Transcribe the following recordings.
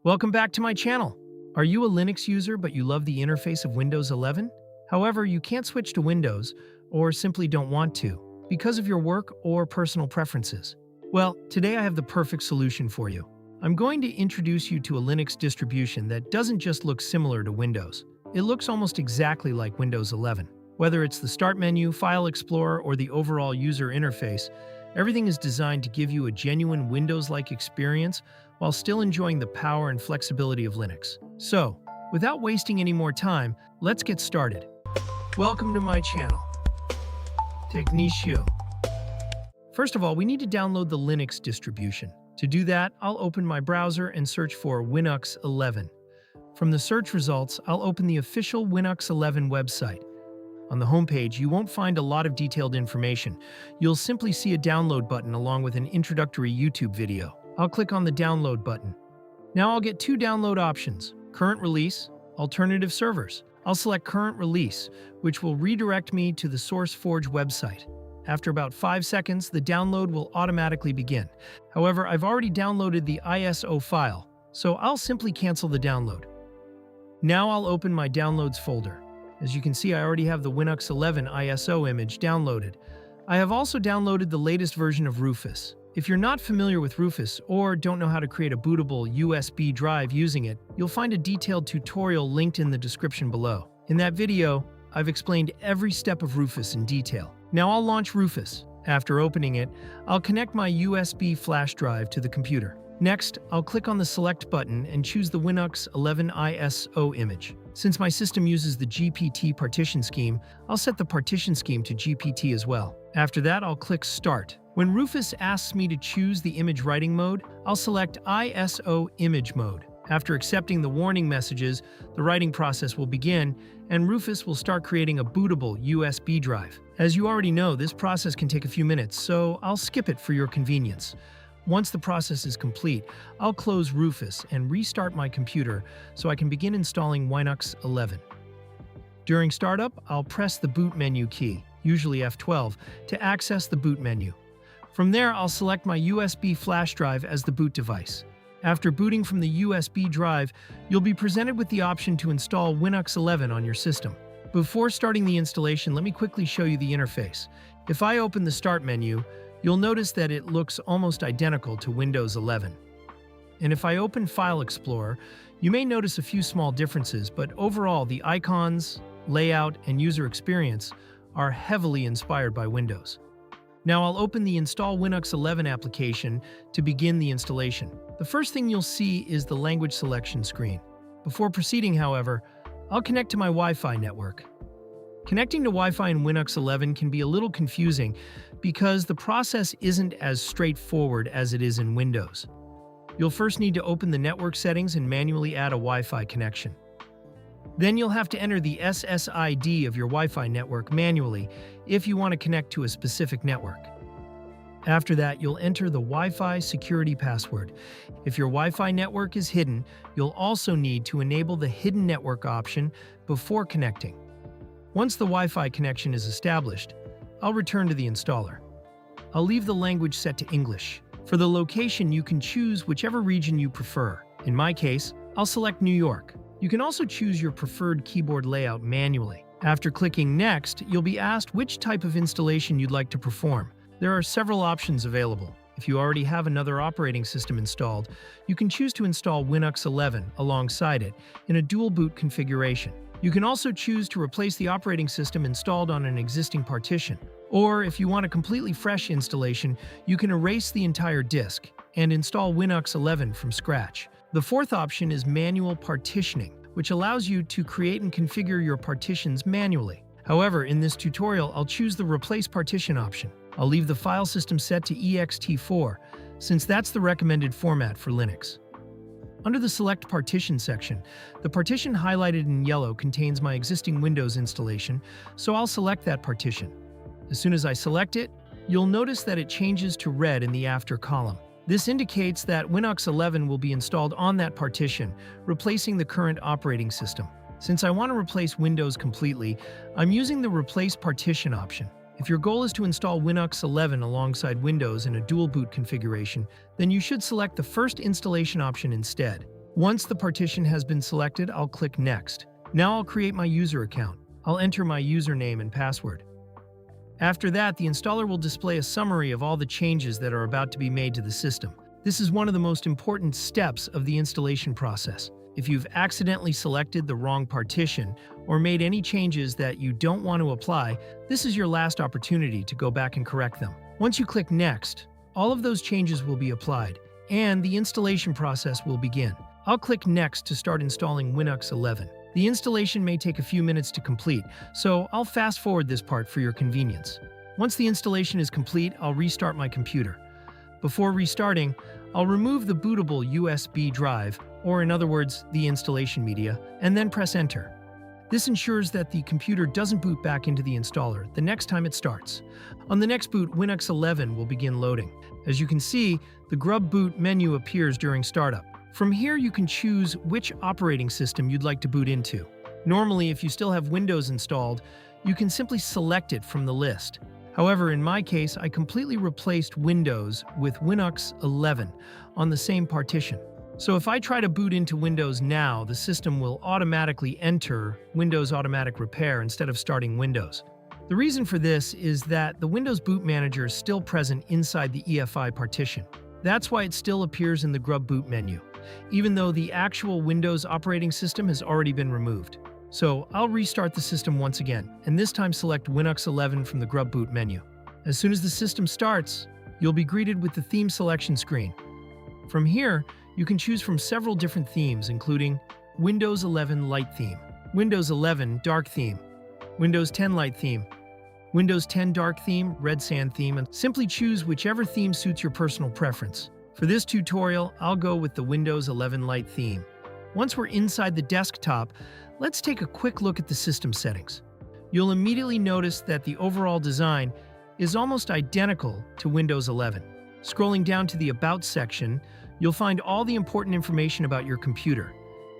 Welcome back to my channel. Are you a Linux user but you love the interface of Windows 11? However, you can't switch to Windows or simply don't want to because of your work or personal preferences. Well, today I have the perfect solution for you. I'm going to introduce you to a Linux distribution that doesn't just look similar to Windows. It looks almost exactly like Windows 11. Whether it's the Start menu, File Explorer, or the overall user interface, everything is designed to give you a genuine Windows-like experience while still enjoying the power and flexibility of Linux. So, without wasting any more time, let's get started. Welcome to my channel, Technichio. First of all, we need to download the Linux distribution. To do that, I'll open my browser and search for Winux 11. From the search results, I'll open the official Winux 11 website. On the homepage, you won't find a lot of detailed information. You'll simply see a download button along with an introductory YouTube video. I'll click on the download button. Now I'll get two download options: current release, alternative servers. I'll select current release, which will redirect me to the SourceForge website. After about 5 seconds, the download will automatically begin. However, I've already downloaded the ISO file, so I'll simply cancel the download. Now I'll open my downloads folder. As you can see, I already have the Winux 11 ISO image downloaded. I have also downloaded the latest version of Rufus. If you're not familiar with Rufus or don't know how to create a bootable USB drive using it, you'll find a detailed tutorial linked in the description below. In that video, I've explained every step of Rufus in detail. Now I'll launch Rufus. After opening it, I'll connect my USB flash drive to the computer. Next, I'll click on the Select button and choose the Winux 11 ISO image. Since my system uses the GPT partition scheme, I'll set the partition scheme to GPT as well. After that, I'll click Start. When Rufus asks me to choose the image writing mode, I'll select ISO image mode. After accepting the warning messages, the writing process will begin, and Rufus will start creating a bootable USB drive. As you already know, this process can take a few minutes, so I'll skip it for your convenience. Once the process is complete, I'll close Rufus and restart my computer so I can begin installing Winux 11. During startup, I'll press the boot menu key, usually F12, to access the boot menu. From there, I'll select my USB flash drive as the boot device. After booting from the USB drive, you'll be presented with the option to install Winux 11 on your system. Before starting the installation, let me quickly show you the interface. If I open the Start menu, you'll notice that it looks almost identical to Windows 11. And if I open File Explorer, you may notice a few small differences, but overall the icons, layout, and user experience are heavily inspired by Windows. Now I'll open the Install Winux 11 application to begin the installation. The first thing you'll see is the language selection screen. Before proceeding, however, I'll connect to my Wi-Fi network. Connecting to Wi-Fi in Winux 11 can be a little confusing because the process isn't as straightforward as it is in Windows. You'll first need to open the network settings and manually add a Wi-Fi connection. Then you'll have to enter the SSID of your Wi-Fi network manually if you want to connect to a specific network. After that, you'll enter the Wi-Fi security password. If your Wi-Fi network is hidden, you'll also need to enable the Hidden Network option before connecting. Once the Wi-Fi connection is established, I'll return to the installer. I'll leave the language set to English. For the location, you can choose whichever region you prefer. In my case, I'll select New York. You can also choose your preferred keyboard layout manually. After clicking Next, you'll be asked which type of installation you'd like to perform. There are several options available. If you already have another operating system installed, you can choose to install Winux 11 alongside it in a dual boot configuration. You can also choose to replace the operating system installed on an existing partition. Or if you want a completely fresh installation, you can erase the entire disk and install Winux 11 from scratch. The fourth option is manual partitioning, which allows you to create and configure your partitions manually. However, in this tutorial, I'll choose the Replace Partition option. I'll leave the file system set to ext4, since that's the recommended format for Linux. Under the Select Partition section, the partition highlighted in yellow contains my existing Windows installation, so I'll select that partition. As soon as I select it, you'll notice that it changes to red in the After column. This indicates that Winux 11 will be installed on that partition, replacing the current operating system. Since I want to replace Windows completely, I'm using the Replace Partition option. If your goal is to install Winux 11 alongside Windows in a dual boot configuration, then you should select the first installation option instead. Once the partition has been selected, I'll click Next. Now I'll create my user account. I'll enter my username and password. After that, the installer will display a summary of all the changes that are about to be made to the system. This is one of the most important steps of the installation process. If you've accidentally selected the wrong partition or made any changes that you don't want to apply, this is your last opportunity to go back and correct them. Once you click Next, all of those changes will be applied, and the installation process will begin. I'll click Next to start installing Winux 11. The installation may take a few minutes to complete, so I'll fast forward this part for your convenience. Once the installation is complete, I'll restart my computer. Before restarting, I'll remove the bootable USB drive, or in other words, the installation media, and then press Enter. This ensures that the computer doesn't boot back into the installer the next time it starts. On the next boot, Winux 11 will begin loading. As you can see, the Grub Boot menu appears during startup. From here, you can choose which operating system you'd like to boot into. Normally, if you still have Windows installed, you can simply select it from the list. However, in my case, I completely replaced Windows with Winux 11 on the same partition. So if I try to boot into Windows now, the system will automatically enter Windows Automatic Repair instead of starting Windows. The reason for this is that the Windows Boot Manager is still present inside the EFI partition. That's why it still appears in the Grub Boot menu, even though the actual Windows operating system has already been removed. So I'll restart the system once again, and this time select Winux 11 from the Grub Boot menu. As soon as the system starts, you'll be greeted with the theme selection screen. From here, you can choose from several different themes, including Windows 11 Light Theme, Windows 11 Dark Theme, Windows 10 Light Theme, Windows 10 Dark Theme, Red Sand Theme, and simply choose whichever theme suits your personal preference. For this tutorial, I'll go with the Windows 11 Light theme. Once we're inside the desktop, let's take a quick look at the system settings. You'll immediately notice that the overall design is almost identical to Windows 11. Scrolling down to the About section, you'll find all the important information about your computer,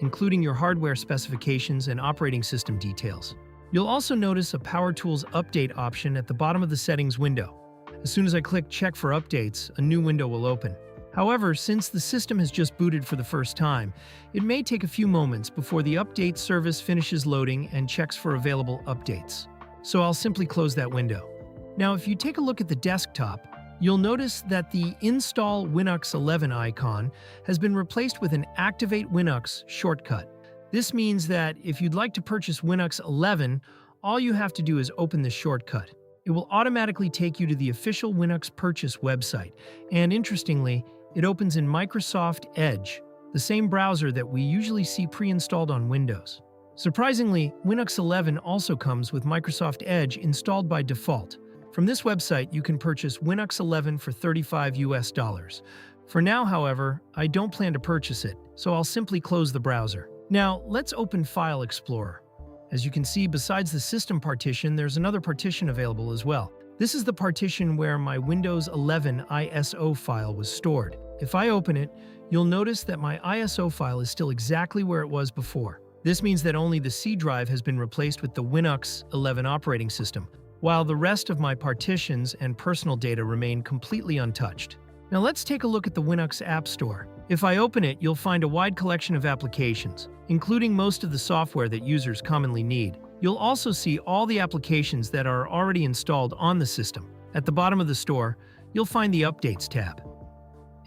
including your hardware specifications and operating system details. You'll also notice a Power Tools Update option at the bottom of the settings window. As soon as I click Check for Updates, a new window will open. However, since the system has just booted for the first time, it may take a few moments before the update service finishes loading and checks for available updates. So I'll simply close that window. Now, if you take a look at the desktop, you'll notice that the Install Winux 11 icon has been replaced with an Activate Winux shortcut. This means that if you'd like to purchase Winux 11, all you have to do is open this shortcut. It will automatically take you to the official Winux purchase website, and interestingly, it opens in Microsoft Edge, the same browser that we usually see pre-installed on Windows. Surprisingly, Winux 11 also comes with Microsoft Edge installed by default. From this website, you can purchase Winux 11 for $35 US. For now, however, I don't plan to purchase it, so I'll simply close the browser. Now, let's open File Explorer. As you can see, besides the system partition, there's another partition available as well. This is the partition where my Windows 11 ISO file was stored. If I open it, you'll notice that my ISO file is still exactly where it was before. This means that only the C drive has been replaced with the Winux 11 operating system, while the rest of my partitions and personal data remain completely untouched. Now let's take a look at the Winux App Store. If I open it, you'll find a wide collection of applications, including most of the software that users commonly need. You'll also see all the applications that are already installed on the system. At the bottom of the store, you'll find the Updates tab.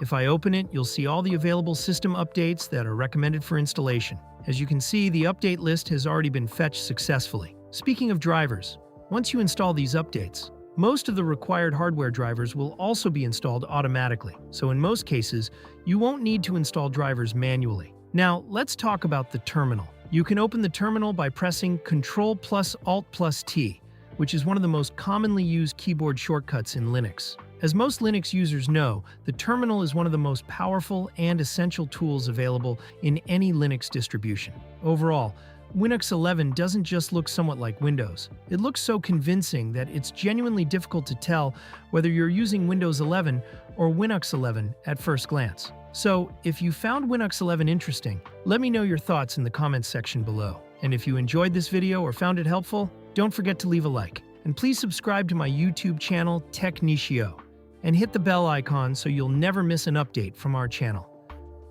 If I open it, you'll see all the available system updates that are recommended for installation. As you can see, the update list has already been fetched successfully. Speaking of drivers, once you install these updates, most of the required hardware drivers will also be installed automatically, so in most cases, you won't need to install drivers manually. Now, let's talk about the terminal. You can open the terminal by pressing Ctrl+Alt+T, which is one of the most commonly used keyboard shortcuts in Linux. As most Linux users know, the terminal is one of the most powerful and essential tools available in any Linux distribution. Overall, Winux 11 doesn't just look somewhat like Windows. It looks so convincing that it's genuinely difficult to tell whether you're using Windows 11 or Winux 11 at first glance. So, if you found Winux 11 interesting, let me know your thoughts in the comments section below. And if you enjoyed this video or found it helpful, don't forget to leave a like. And please subscribe to my YouTube channel, Technichio, and hit the bell icon so you'll never miss an update from our channel.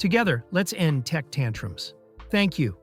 Together, let's end tech tantrums. Thank you.